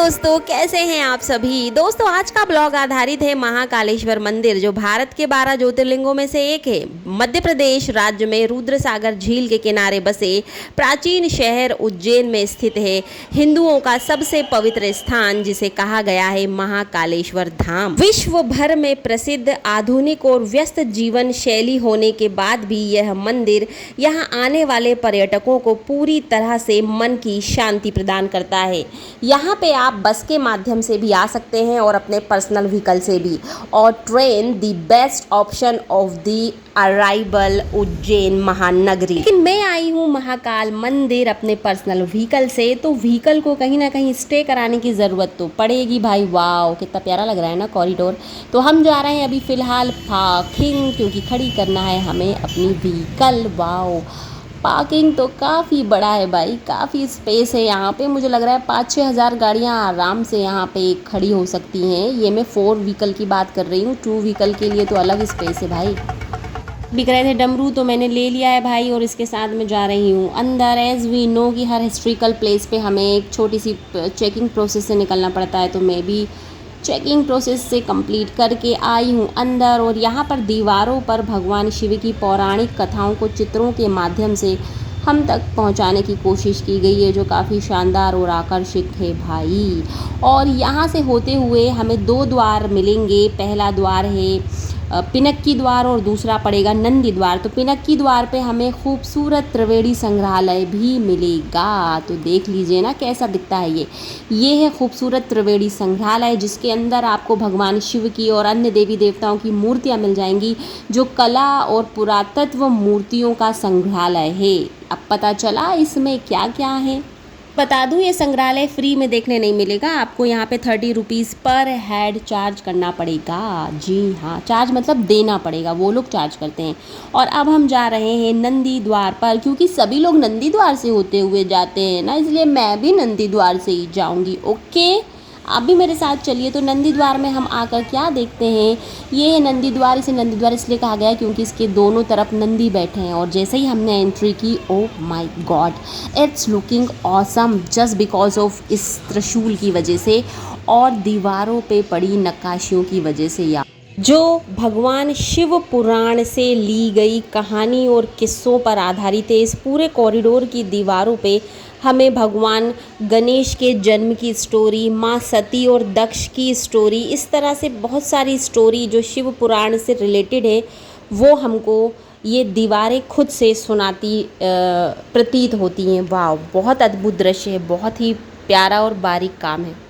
दोस्तों, कैसे हैं आप सभी। दोस्तों, आज का ब्लॉग आधारित है महाकालेश्वर मंदिर, जो भारत के 12 ज्योतिर्लिंगों में से एक है। मध्य प्रदेश राज्य में रुद्रसागर झील के किनारे बसे प्राचीन शहर उज्जैन में स्थित है हिंदुओं का सबसे पवित्र स्थान, जिसे कहा गया है महाकालेश्वर धाम। विश्व भर में प्रसिद्ध, आधुनिक और व्यस्त जीवन शैली होने के बाद भी यह मंदिर यहाँ आने वाले पर्यटकों को पूरी तरह से मन की शांति प्रदान करता है। यहाँ पे आप बस के माध्यम से भी आ सकते हैं और अपने पर्सनल व्हीकल से भी, और train the best option of the arrival Ujjain Mahanagari. लेकिन मैं आई हूँ महाकाल मंदिर अपने पर्सनल व्हीकल से, तो व्हीकल को कहीं ना कहीं स्टे कराने की ज़रूरत तो पड़ेगी भाई। वाओ, कितना प्यारा लग रहा है ना कॉरिडोर। तो हम जा रहे हैं अभी फ़िलहाल पार्किंग, क्योंकि खड़ी करना है हमें अपनी व्हीकल। वाओ, पार्किंग तो काफ़ी बड़ा है भाई, काफ़ी स्पेस है यहाँ पे। मुझे लग रहा है 5-6 हज़ार गाड़ियाँ आराम से यहाँ पे खड़ी हो सकती हैं। ये मैं 4 व्हीकल की बात कर रही हूँ, 2 व्हीकल के लिए तो अलग स्पेस है भाई। बिक रहे थे डमरू, तो मैंने ले लिया है भाई, और इसके साथ मैं जा रही हूँ अंदर। एज़ वी नो कि हर हिस्ट्रिकल प्लेस पे हमें एक छोटी सी चेकिंग प्रोसेस से निकलना पड़ता है, तो मैं भी चेकिंग प्रोसेस से कंप्लीट करके आई हूँ अंदर। और यहाँ पर दीवारों पर भगवान शिव की पौराणिक कथाओं को चित्रों के माध्यम से हम तक पहुँचाने की कोशिश की गई है, जो काफ़ी शानदार और आकर्षक है भाई। और यहाँ से होते हुए हमें 2 द्वार मिलेंगे। पहला द्वार है पिनक्की द्वार और दूसरा पड़ेगा नंदी द्वार। तो पिनक्की द्वार पे हमें खूबसूरत त्रिवेणी संग्रहालय भी मिलेगा, तो देख लीजिए ना कैसा दिखता है ये है खूबसूरत त्रिवेणी संग्रहालय, जिसके अंदर आपको भगवान शिव की और अन्य देवी देवताओं की मूर्तियां मिल जाएंगी, जो कला और पुरातत्व मूर्तियों का संग्रहालय है। अब पता चला इसमें क्या क्या है। बता दूं, ये संग्रहालय फ्री में देखने नहीं मिलेगा आपको। यहाँ पे 30 रुपीज़ पर हेड चार्ज करना पड़ेगा। जी हाँ, चार्ज मतलब देना पड़ेगा, वो लोग चार्ज करते हैं। और अब हम जा रहे हैं नंदी द्वार पर, क्योंकि सभी लोग नंदी द्वार से होते हुए जाते हैं ना, इसलिए मैं भी नंदी द्वार से ही जाऊँगी। ओके, आप भी मेरे साथ चलिए। तो नंदी द्वार में हम आकर क्या देखते हैं, ये है नंदी द्वार। इसे नंदी द्वार इसलिए कहा गया है क्योंकि इसके दोनों तरफ नंदी बैठे हैं। और जैसे ही हमने एंट्री की, oh my God, it's looking awesome just because of इस त्रिशूल की वजह से और दीवारों पे पड़ी नक्काशियों की वजह से, या जो भगवान शिव पुराण से ली गई कहानी और किस्सों पर आधारित है। इस पूरे कॉरिडोर की दीवारों पे हमें भगवान गणेश के जन्म की स्टोरी, माँ सती और दक्ष की स्टोरी, इस तरह से बहुत सारी स्टोरी जो शिव पुराण से रिलेटेड है, वो हमको ये दीवारें खुद से सुनाती प्रतीत होती हैं। वाह, बहुत अद्भुत दृश्य है, बहुत ही प्यारा और बारीक काम है।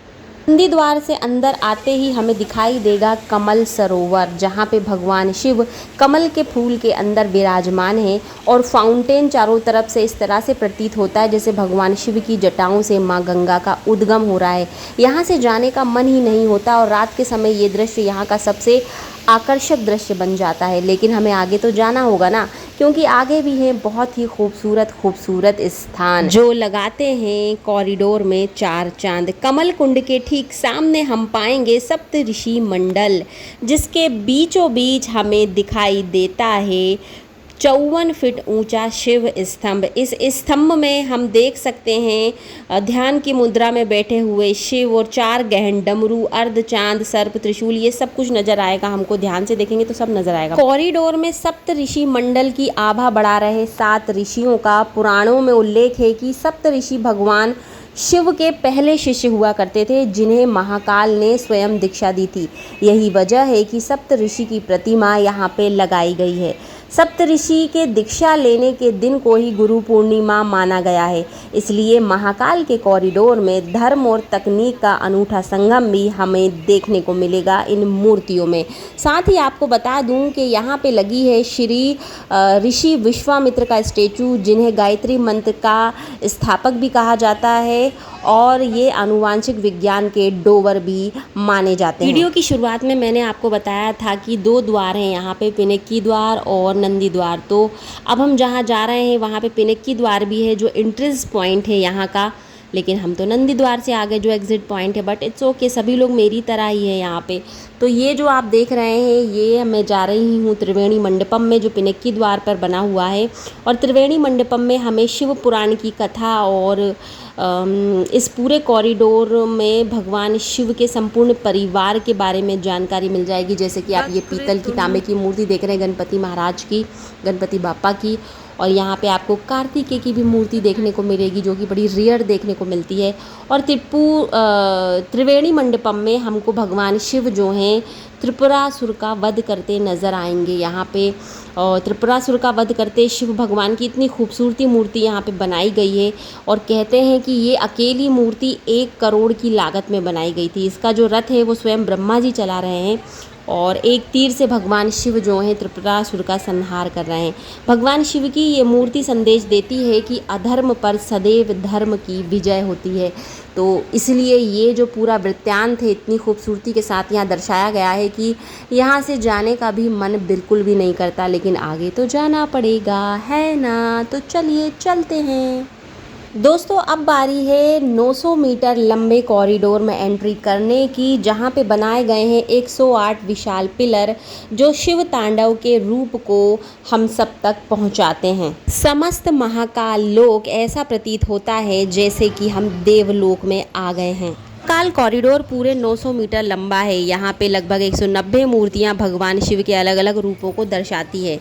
नंदी द्वार से अंदर आते ही हमें दिखाई देगा कमल सरोवर, जहाँ पे भगवान शिव कमल के फूल के अंदर विराजमान हैं। और फाउंटेन चारों तरफ से इस तरह से प्रतीत होता है जैसे भगवान शिव की जटाओं से माँ गंगा का उद्गम हो रहा है। यहाँ से जाने का मन ही नहीं होता, और रात के समय ये दृश्य यहाँ का सबसे आकर्षक दृश्य बन जाता है। लेकिन हमें आगे तो जाना होगा ना, क्योंकि आगे भी है बहुत ही खूबसूरत स्थान जो लगाते हैं कॉरिडोर में 4 चांद। कमल कुंड के ठीक सामने हम पाएंगे सप्त ऋषि मंडल, जिसके बीचों बीच हमें दिखाई देता है 54 फीट ऊंचा शिव स्तंभ। इस स्तंभ में हम देख सकते हैं ध्यान की मुद्रा में बैठे हुए शिव और 4 गहन डमरू, अर्ध चांद, सर्प, त्रिशूल, ये सब कुछ नजर आएगा हमको। ध्यान से देखेंगे तो सब नजर आएगा। कॉरिडोर में सप्त ऋषि मंडल की आभा बढ़ा रहे 7 ऋषियों का पुराणों में उल्लेख है कि सप्त ऋषि भगवान शिव के पहले शिष्य हुआ करते थे, जिन्हें महाकाल ने स्वयं दीक्षा दी थी। यही वजह है कि सप्त ऋषि की प्रतिमा यहाँ पे लगाई गई है। सप्तऋषि के दीक्षा लेने के दिन को ही गुरु पूर्णिमा माना गया है, इसलिए महाकाल के कॉरिडोर में धर्म और तकनीक का अनूठा संगम भी हमें देखने को मिलेगा इन मूर्तियों में। साथ ही आपको बता दूं कि यहाँ पे लगी है श्री ऋषि विश्वामित्र का स्टेचू, जिन्हें गायत्री मंत्र का स्थापक भी कहा जाता है, और ये आनुवांशिक विज्ञान के डोवर भी माने जाते हैं। वीडियो की शुरुआत में मैंने आपको बताया था कि 2 द्वार हैं यहाँ पे, पिनक्की द्वार और नंदी द्वार। तो अब हम जहाँ जा रहे हैं वहाँ पे पिनक्की द्वार भी है, जो इंट्रेंस पॉइंट है यहाँ का। लेकिन हम तो नंदी द्वार से आ गए जो एग्ज़िट पॉइंट है, बट इट्स ओके, सभी लोग मेरी तरह ही है यहाँ पे। तो ये जो आप देख रहे हैं ये मैं जा रही हूँ त्रिवेणी मंडपम में, जो पिनक्की द्वार पर बना हुआ है। और त्रिवेणी मंडपम में हमें शिव पुराण की कथा और इस पूरे कॉरिडोर में भगवान शिव के संपूर्ण परिवार के बारे में जानकारी मिल जाएगी। जैसे कि आप ये पीतल की तांबे की मूर्ति देख रहे हैं गणपति महाराज की, गणपति बापा की, और यहाँ पे आपको कार्तिकेय की भी मूर्ति देखने को मिलेगी जो कि बड़ी रेयर देखने को मिलती है। और त्रिवेणी मंडपम में हमको भगवान शिव जो हैं त्रिपुरासुर का वध करते नज़र आएंगे यहाँ पे। और त्रिपुरासुर का वध करते शिव भगवान की इतनी खूबसूरती मूर्ति यहाँ पे बनाई गई है, और कहते हैं कि ये अकेली मूर्ति 1 करोड़ की लागत में बनाई गई थी। इसका जो रथ है वो स्वयं ब्रह्मा जी चला रहे हैं, और एक तीर से भगवान शिव जो हैं त्रिपुरासुर का संहार कर रहे हैं। भगवान शिव की ये मूर्ति संदेश देती है कि अधर्म पर सदैव धर्म की विजय होती है। तो इसलिए ये जो पूरा वृत्तांत है इतनी खूबसूरती के साथ यहाँ दर्शाया गया है कि यहाँ से जाने का भी मन बिल्कुल भी नहीं करता, लेकिन आगे तो जाना पड़ेगा, है ना। तो चलिए चलते हैं दोस्तों। अब बारी है 900 मीटर लंबे कॉरिडोर में एंट्री करने की, जहां पे बनाए गए हैं 108 विशाल पिलर जो शिव तांडव के रूप को हम सब तक पहुंचाते हैं। समस्त महाकाल लोक ऐसा प्रतीत होता है जैसे कि हम देवलोक में आ गए हैं। काल कॉरिडोर पूरे 900 मीटर लंबा है। यहाँ पे लगभग 190 मूर्तियाँ भगवान शिव के अलग अलग रूपों को दर्शाती है।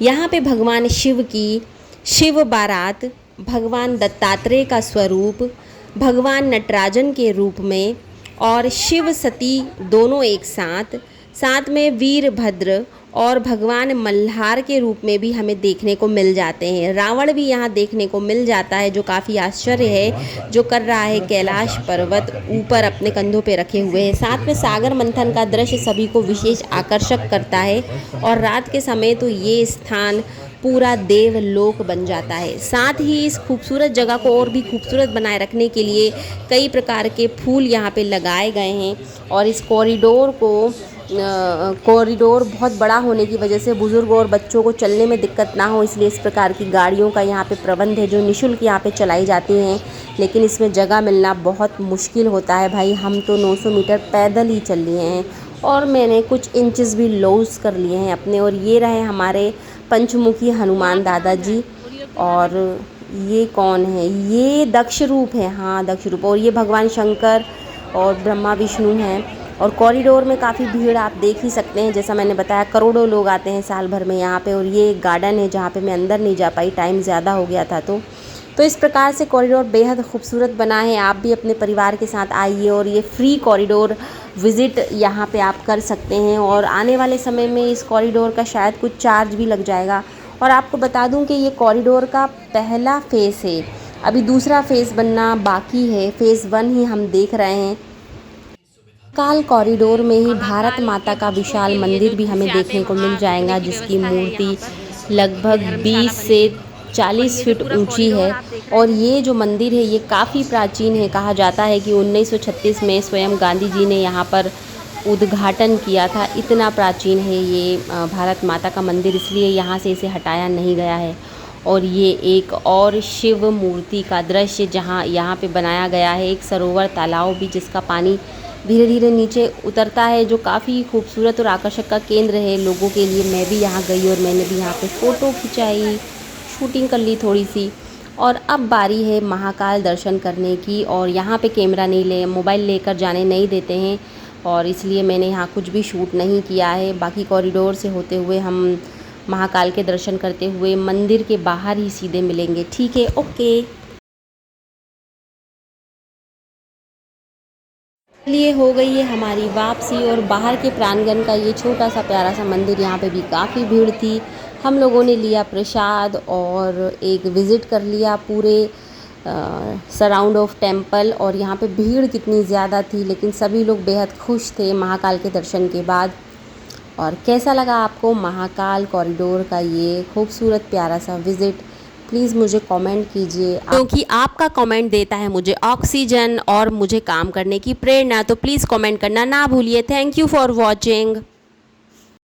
यहाँ पे भगवान शिव की शिव बारात, भगवान दत्तात्रेय का स्वरूप, भगवान नटराजन के रूप में, और शिव सती दोनों एक साथ में वीरभद्र और भगवान मल्हार के रूप में भी हमें देखने को मिल जाते हैं। रावण भी यहाँ देखने को मिल जाता है जो काफ़ी आश्चर्य है, जो कर रहा है कैलाश पर्वत ऊपर अपने कंधों पे रखे हुए है। साथ में सागर मंथन का दृश्य सभी को विशेष आकर्षक करता है, और रात के समय तो ये स्थान पूरा देवलोक बन जाता है। साथ ही इस खूबसूरत जगह को और भी खूबसूरत बनाए रखने के लिए कई प्रकार के फूल यहाँ पे लगाए गए हैं, और इस कॉरिडोर बहुत बड़ा होने की वजह से बुज़ुर्ग और बच्चों को चलने में दिक्कत ना हो, इसलिए इस प्रकार की गाड़ियों का यहाँ पे प्रबंध है जो निःशुल्क यहाँ पे चलाई जाती हैं। लेकिन इसमें जगह मिलना बहुत मुश्किल होता है भाई। हम तो 900 मीटर पैदल ही चल लिए हैं, और मैंने कुछ इंचेस भी लॉस कर लिए हैं अपने। और ये रहे हमारे पंचमुखी हनुमान दादाजी, और ये कौन है, ये दक्ष रूप है, हाँ दक्ष रूप, और ये भगवान शंकर और ब्रह्मा विष्णु हैं। और कॉरिडोर में काफ़ी भीड़ आप देख ही सकते हैं, जैसा मैंने बताया करोड़ों लोग आते हैं साल भर में यहाँ पे। और ये एक गार्डन है जहाँ पे मैं अंदर नहीं जा पाई, टाइम ज़्यादा हो गया था। तो इस प्रकार से कॉरिडोर बेहद खूबसूरत बना है। आप भी अपने परिवार के साथ आइए, और ये फ्री कॉरिडोर विज़िट यहाँ पे आप कर सकते हैं। और आने वाले समय में इस कॉरिडोर का शायद कुछ चार्ज भी लग जाएगा। और आपको बता दूं कि ये कॉरिडोर का पहला फ़ेज़ है, अभी दूसरा फ़ेज़ बनना बाकी है। फ़ेज़ 1 ही हम देख रहे हैं। काल कॉरिडोर में ही भारत माता का विशाल मंदिर भी हमें देखने को मिल जाएगा, जिसकी मूर्ति लगभग 20 से 40 फीट ऊंची है। और ये जो मंदिर है ये काफ़ी प्राचीन है। कहा जाता है कि 1936 में स्वयं गांधी जी ने यहाँ पर उद्घाटन किया था। इतना प्राचीन है ये भारत माता का मंदिर, इसलिए यहाँ से इसे हटाया नहीं गया है। और ये एक और शिव मूर्ति का दृश्य जहाँ यहाँ पे बनाया गया है एक सरोवर तालाब भी, जिसका पानी धीरे धीरे नीचे उतरता है, जो काफ़ी खूबसूरत और आकर्षक का केंद्र है लोगों के लिए। मैं भी यहाँ गई और मैंने भी यहाँ पे फ़ोटो खिंचाई, शूटिंग कर ली थोड़ी सी। और अब बारी है महाकाल दर्शन करने की, और यहाँ पे कैमरा नहीं मोबाइल लेकर जाने नहीं देते हैं, और इसलिए मैंने यहाँ कुछ भी शूट नहीं किया है। बाकी कॉरिडोर से होते हुए हम महाकाल के दर्शन करते हुए मंदिर के बाहर ही सीधे मिलेंगे, ठीक है, ओके। लिए हो गई है हमारी वापसी, और बाहर के प्रांगण का ये छोटा सा प्यारा सा मंदिर, यहाँ पे भी काफ़ी भीड़ थी। हम लोगों ने लिया प्रसाद और एक विज़िट कर लिया पूरे सराउंड ऑफ टेम्पल। और यहाँ पे भीड़ कितनी ज़्यादा थी, लेकिन सभी लोग बेहद खुश थे महाकाल के दर्शन के बाद। और कैसा लगा आपको महाकाल कॉरिडोर का ये खूबसूरत प्यारा सा विज़िट, प्लीज़ मुझे कमेंट कीजिए, क्योंकि आपका कमेंट देता है मुझे ऑक्सीजन और मुझे काम करने की प्रेरणा। तो प्लीज़ कमेंट करना ना भूलिए। Thank you for watching.